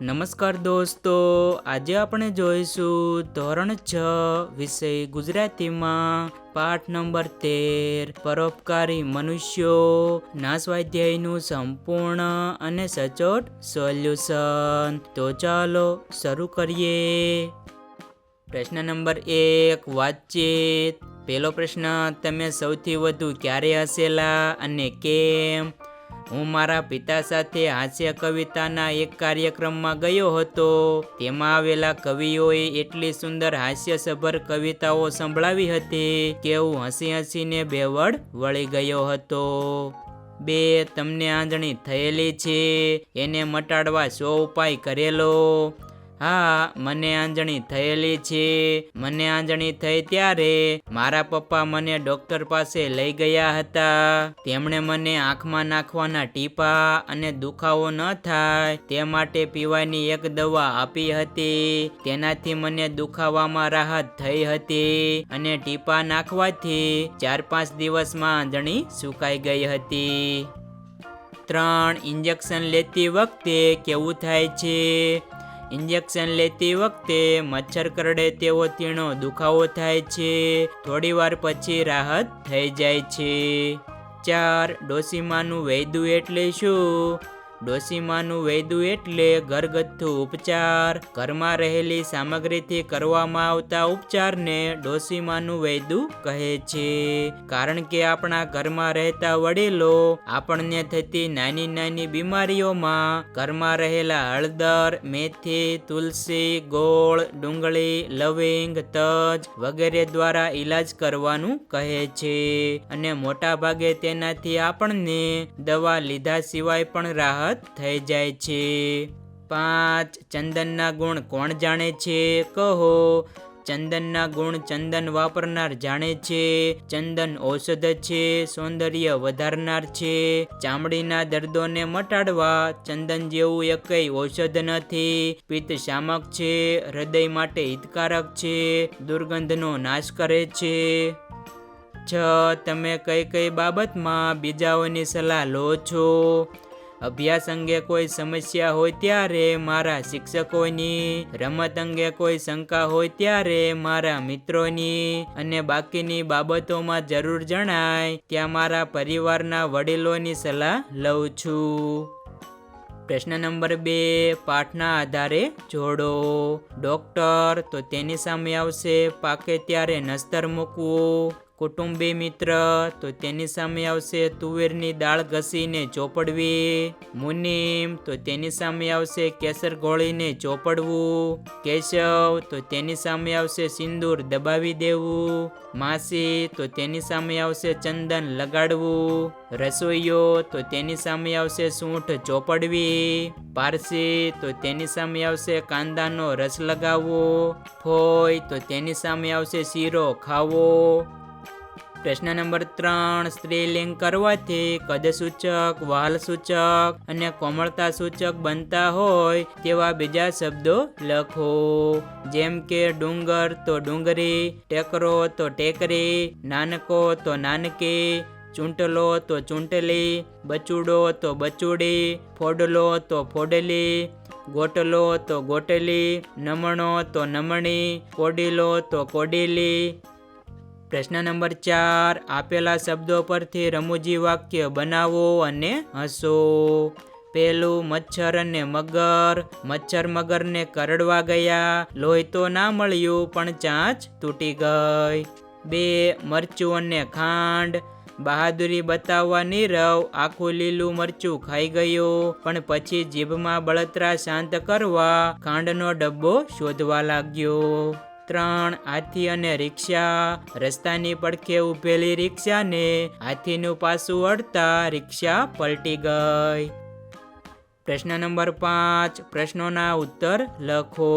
નમસ્કાર દોસ્તો, આજે આપણે જોઈશું ધોરણ 6 વિષય ગુજરાતીમાં પાઠ નંબર 13 પરોપકારી મનુષ્યો ના સ્વાધ્યાયનું સંપૂર્ણ અને સચોટ સોલ્યુશન। તો ચાલો શરૂ કરીએ। પ્રશ્ન નંબર 1, વાતચીત। પહેલો પ્રશ્ન, તમે સૌથી વધુ ક્યારે હસેલા અને કેમ? હું મારા પિતા સાથે હાસ્ય કવિતાના એક કાર્યક્રમમાં ગયો હતો। તેમાં આવેલા કવિઓએ એટલી સુંદર હાસ્યસભર કવિતાઓ સંભળાવી હતી કે હું હસી હસીને બેવડ વળી ગયો હતો। 2, તમને આંધળી થયેલી છે, એને મટાડવા શો ઉપાય કરેલો? હા, મને આંધળી થયેલી છે। મને આંધળી થઈ ત્યારે મારા પપ્પા મને ડૉક્ટર પાસે લઈ ગયા હતા। તેમણે મને આંખમાં નાખવાના ટીપા અને દુખાવો ન થાય તે માટે પીવાની એક દવા આપી હતી। તેનાથી મને દુખાવામાં રાહત થઈ હતી અને ટીપા નાખવાથી 4-5 દિવસમાં આંધળી સુકાઈ ગઈ હતી। 3, ઇન્જેક્શન લેતી વખતે કેવું થાય છે? ઇન્જેક્શન લેતી વખતે મચ્છર કરડે તેવો તીણો દુખાવો થાય છે। થોડી વાર પછી રાહત થઈ જાય છે। 4, ડોશીમાનું વૈદ્ય એટલે શું? ડોશીમાનું વૈદ્ય એટલે ઘરગથ્થુ ઉપચાર। ઘરમાં રહેલી સામગ્રીથી કરવામાં આવતા ઉપચારને ડોશીમાનું વૈદ્ય કહે છે। કારણ કે આપણા ઘરમાં રહેતા વડીલો આપણને થતી નાની નાની બીમારીઓમાં ઘરમાં રહેલા હળદર, મેથી, તુલસી, ગોળ, ડુંગળી, લવિંગ, તજ વગેરે દ્વારા ઈલાજ કરવાનું કહે છે અને મોટા ભાગે તેનાથી આપણને દવા લીધા સિવાય પણ રાહત થઈ જાય છે। 5, ચંદનના ગુણ કોણ જાણે છે? કહો। ચંદનના ગુણ ચંદન વાપરનાર જાણે છે। ચંદન ઔષધ છે, સૌંદર્ય વધારનાર છે। ચામડીના દર્દોને મટાડવા ચંદન જેવું એકેય ઔષધ નથી। પિત્ત શામક છે, હૃદય માટે હિતકારક છે, દુર્ગંધનો નાશ કરે છે। 6, તમે કઈ કઈ બાબતમાં બીજાઓની સલાહ લો છો? અભ્યાસ અંગે કોઈ સમસ્યા હોય ત્યારે મારા શિક્ષકોની, રમત અંગે કોઈ શંકા હોય ત્યારે મારા મિત્રોની અને બાકીની બાબતોમાં જરૂર જણાય ત્યાં મારા પરિવારના વડીલોની સલાહ લઉં છું। પ્રશ્ન નંબર 2, પાઠના આધારે જોડો। ડૉક્ટર, તો તેની સામે આવશે પાકે ત્યારે નસ્તર મૂકવું। કુટુંબી મિત્ર, તો તેની સામે આવશે તુવેરની દાળ ઘસીને ચોપડવી। મુનિમ, તો તેની સામે આવશે કેસર ઘોળીને ચોપડવું। કેશવ, તો તેની સામે આવશે સિંદૂર દબાવી દેવું। માસી, તો તેની સામે આવશે ચંદન લગાડવું। રસોઈયો, તો તેની સામે આવશે સૂંઠ ચોપડવી। પારસી, તો તેની સામે આવશે કાંદાનો રસ લગાવવો। ફોય, તો તેની સામે આવશે શીરો ખાવો। પ્રશ્ન નંબર 3, સ્ત્રીલિંગ કરવાથી કદસૂચક, વહાલસૂચક અને કોમળતા સૂચક બનતા હોય તેવા બીજા શબ્દો લખો। જેમ કે ડુંગર તો ડુંગરી, ટેકરો તો ટેકરી, નાનકો તો નાનકી, ચૂંટલો તો ચૂંટલી, બચુડો તો બચુડી, ફોડલો તો ફોડલી, ગોટલો તો ગોટલી, નમણો તો નમણી, કોડીલો તો કોડીલી। પ્રશ્ન નંબર 4, આપેલા શબ્દો પરથી રમૂજી વાક્ય બનાવો અને હસો। પહેલું, મચ્છર અને મગર। મચ્છર મગરને કરડવા ગયા, લોહી તો ના મળ્યું પણ ચાંચ તૂટી ગઈ। 2, મરચું અને ખાંડ। બહાદુરી બતાવવા નીરવ આખું લીલું મરચું ખાઈ ગયો પણ પછી જીભમાં બળતરા શાંત કરવા ખાંડનો ડબ્બો શોધવા લાગ્યો। 3, હાથી અને રિક્ષા। રસ્તાની પડખે ઊભેલી રિક્ષાને હાથીનું પાછું અડતા રિક્ષા પલટી ગઈ। પ્રશ્ન નંબર 5, પ્રશ્નોના ઉત્તર લખો।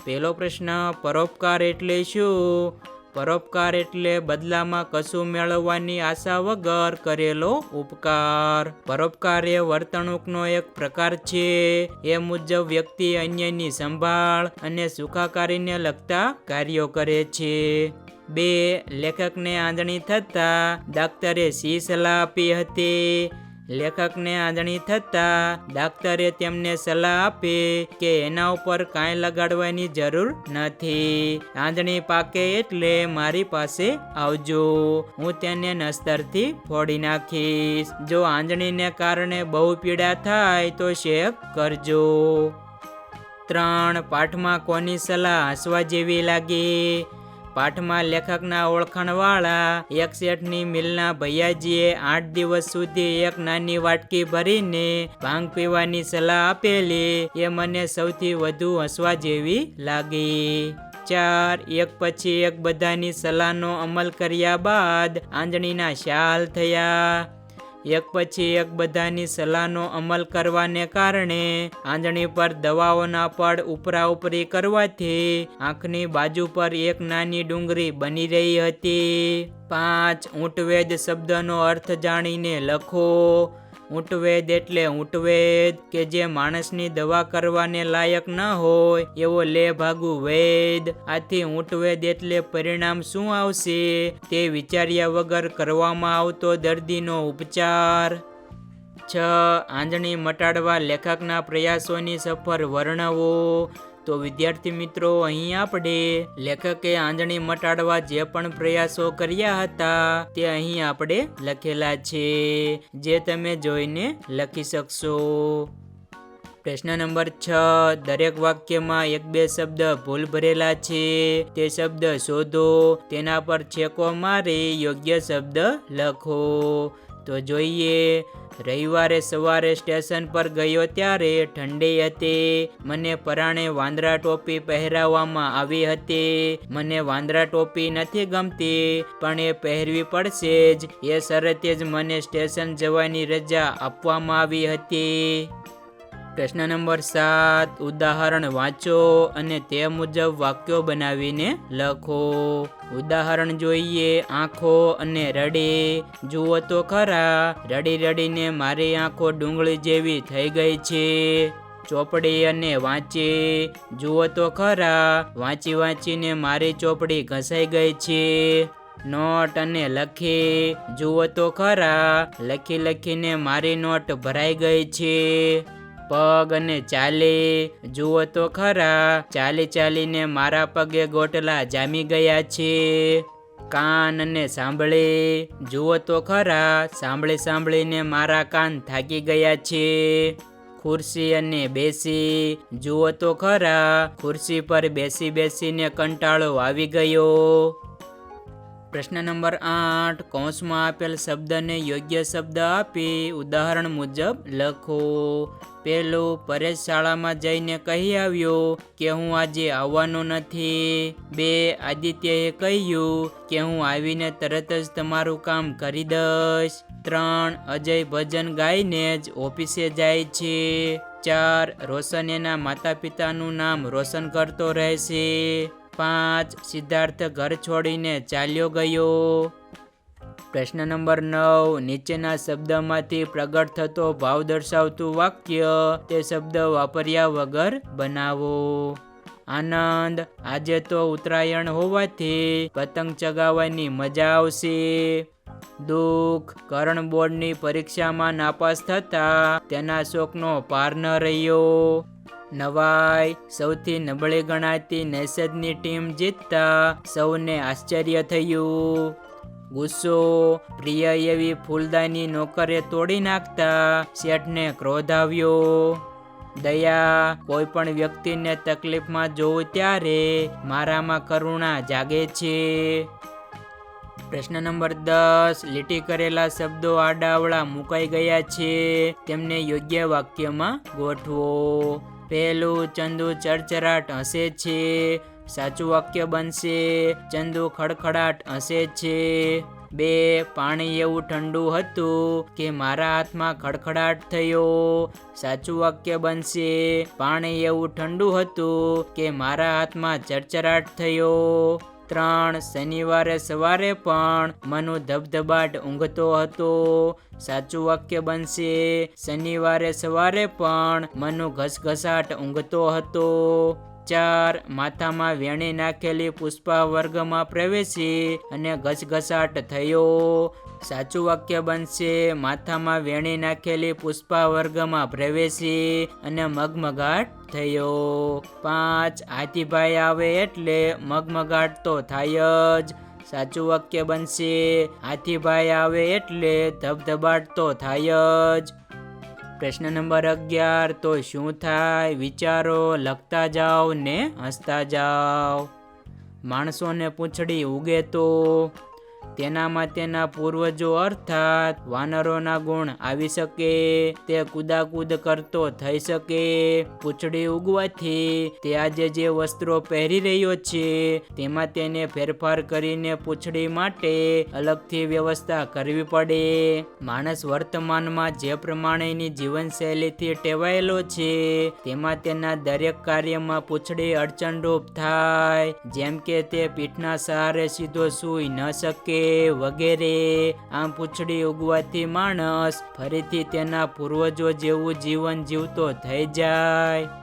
પહેલો પ્રશ્ન, પરોપકાર એટલે શું? પરોપકાર એટલે બદલામાં કશું મેળવવાની આશા વગર કરેલો ઉપકાર। પરોપકાર એ વર્તણૂકનો એક પ્રકાર છે। એ મુજબ વ્યક્તિ અન્યની સંભાળ અને સુખાકારીને લગતા કાર્યો કરે છે। 2, લેખકને આંધળી થતા ડાક્ટરે શી સલાહ આપી હતી? લેખકને આંધણી થતા ડાક્ટરે તેમને સલાહ આપી કે એના ઉપર કાંઈ લગાડવાની જરૂર નથી. આંધણી પાકે એટલે મારી પાસે આવજો, હું તેને નસ્તરથી ફોડી નાખીશ. જો આંધણીને કારણે બહુ પીડા થાય તો શેક કરજો. 3. પાઠમાં કોની સલાહ હસવા જેવી લાગી? પાઠમાં લેખકના ઓળખાણવાળા એક શેઠની મિલના ભૈયાજીએ 8 દિવસ સુધી એક નાની વાટકી ભરીને ભાંગ પીવાની સલાહ આપેલી, એ મને સૌથી વધુ હસવા જેવી લાગી. 4. એક પછી એક બધાની સલાહનો અમલ કર્યા બાદ આંધણીના શાલ થયા. એક પછી એક બધાની સલાહનો અમલ કરવાને કારણે આંધણી પર દવાઓના પડ ઉપરા ઉપરી કરવાથી આંખની બાજુ પર એક નાની ડુંગળી બની રહી હતી. 5. ઊંટવેદ શબ્દનો અર્થ જાણીને લખો. ઊંટવેદ એટલે ઊંટવેદ કે જે માણસની દવા કરવાને લાયક ન હોય એવો લેભાગુ વેદ. આથી ઊંટવેદ એટલે પરિણામ શું આવશે તે વિચાર્યા વગર કરવામાં આવતો દર્દીનો ઉપચાર. 6. આંધણી મટાડવા લેખકના પ્રયાસોની સફર વર્ણવો. તો વિદ્યાર્થી મિત્રો, અહીં આપણે લેખકે આંધણી મટાડવા જે પણ પ્રયાસો કર્યા હતા તે અહીં આપણે લખેલા છે, જે તમે જોઈને લખી શકશો. પ્રશ્ન નંબર 6. દરેક વાક્યમાં 1-2 શબ્દ ભૂલ ભરેલા છે, તે શબ્દ શોધો, તેના પર છેકો મારી યોગ્ય શબ્દ લખો. તો જોઈએ. રવિવારે સવારે સ્ટેશન પર ગયો ત્યારે ઠંડી હતી. મને પરાણે વાંદરા ટોપી પહેરાવવામાં આવી હતી. મને વાંદરા ટોપી નથી ગમતી, પણ એ પહેરવી પડશે જ એ શરતે જ મને સ્ટેશન જવાની રજા આપવામાં આવી હતી. પ્રશ્ન નંબર 7. ઉદાહરણ વાંચો અને તે મુજબ વાક્યો બનાવીને લખો. ઉદાહરણ જોઈએ. આંખો અને રડી. જુઓ તો ખરા, રડી રડીને મારી આંખો ડુંગળી જેવી થઈ ગઈ છે. ચોપડી અને વાંચી. જુઓ તો ખરા, વાંચી વાંચીને મારી ચોપડી ઘસાઈ ગઈ છે. નોટ અને લખી. જુઓ તો ખરા, લખી લખીને મારી નોટ ભરાઈ ગઈ છે. પગ અને ચાલી. જુઓ તો ખરા, ચાલી ચાલીને મારા પગે ગોટલા જામી ગયા છે. કાન અને સાંભળી. જુઓ તો ખરા, સાંભળી સાંભળીને મારા કાન થાકી ગયા છે. ખુરશી અને બેસી. જુઓ તો ખરા, ખુરશી પર બેસી બેસીને કંટાળો આવી ગયો. પ્રશ્ન નંબર 8. કૌંસમાં આપેલ શબ્દને યોગ્ય શબ્દ આપી ઉદાહરણ મુજબ લખો. પહેલું, પરેશ શાળામાં જઈને કહી આવ્યો કે હું આજે આવવાનો નથી. 2. આદિત્યએ કહ્યું કે હું આવીને તરત જ તમારું કામ કરી દઈશ. 3. અજય ભજન ગાઈને જ ઓફિસે જાય છે. 4. રોશન એના માતા પિતાનું નામ રોશન કરતો રહેશે. 5. સિદ્ધાર્થ ઘર છોડીને ચાલ્યો ગયો. પ્રશ્ન નંબર 9. નીચેના શબ્દમાંથી પ્રગટ થતો ભાવ દર્શાવતું વાક્ય તે શબ્દ વાપર્યા વગર બનાવો. આનંદ. આજે તો ઉત્તરાયણ હોવાથી પતંગ ચગાવવાની મજા આવશે. દુઃખ. કરણ બોર્ડની પરીક્ષામાં નાપાસ થતા તેના શોકનો પાર ન રહ્યો. નવાઈ. સૌથી નબળી ગણાતી નૈષદની ટીમ જીતતા સૌને આશ્ચર્ય થયું. ગુસ્સો. પ્રિય એવી ફૂલદાની નોકરે તોડી નાખતા શેઠને ક્રોધ આવ્યો. દયા. કોઈ પણ વ્યક્તિને તકલીફમાં જોઉં ત્યારે મારામાં કરુણા જાગે છે. પ્રશ્ન નંબર 10. લીટી કરેલા શબ્દો આડાઅવળા મુકાઈ ગયા છે, તેમને યોગ્ય વાક્યમાં ગોઠવો. પહેલું, ચંદુ ચરચરાટ હસે છે. સાચું વાક્ય બનશે ચંદુ ખડખડાટ હસે છે. 2. પાણી એવું ઠંડુ હતું કે મારા હાથમાં ખડખડાટ થયો. સાચું વાક્ય બનશે પાણી એવું ઠંડુ હતું કે મારા હાથમાં ચરચરાટ થયો. 3. શનિવારે સવારે પણ મનુ ધબધબાટ ઊંઘતો હતો. સાચું વાક્ય બનશે શનિવારે સવારે પણ મનુ ઘસઘસાટ ઊંઘતો હતો. 4. માથામાં વેણી નાખેલી પુષ્પા વર્ગમાં પ્રવેશી અને ઘસઘસાટ થયો. સાચું વાક્ય બનશે માથામાં વેણી નાખેલી પુષ્પા વર્ગમાં પ્રવેશી અને મગમગાટ થયો. 5. હાથીભાઈ આવે એટલે મગમગાટ તો થાય જ. સાચું વાક્ય બનશે હાથીભાઈ આવે એટલે ધબધબાટ તો થાય જ. પ્રશ્ન નંબર 11. તો શું થાય? વિચારો, લખતા જાઓ ને હસતા જાઓ. માણસોને પૂંછડી ઉગે તો તેનામાં તેના પૂર્વજો અર્થાત વાનરોના ગુણ આવી શકે. તે કૂદાકૂદ કરતો થઈ શકે. પૂંછડી ઉગવાથી તે આજે જે વસ્ત્રો પહેરી રહ્યો છે તેમાં તેને ફેરફાર કરીને પૂંછડી માટે અલગથી વ્યવસ્થા કરવી પડે. માણસ વર્તમાનમાં જે પ્રમાણેની જીવનશૈલીથી ટેવાયેલો છે તેમાં તેના દરેક કાર્યમાં પૂંછડી અડચણરૂપ થાય. જેમ કે તે પીઠના સહારે સીધો સૂઈ ન શકે વગેરે. આમ પૂંછડી ઉગવાથી માણસ ફરીથી તેના પૂર્વજો જેવું જીવન જીવતો થઈ જાય.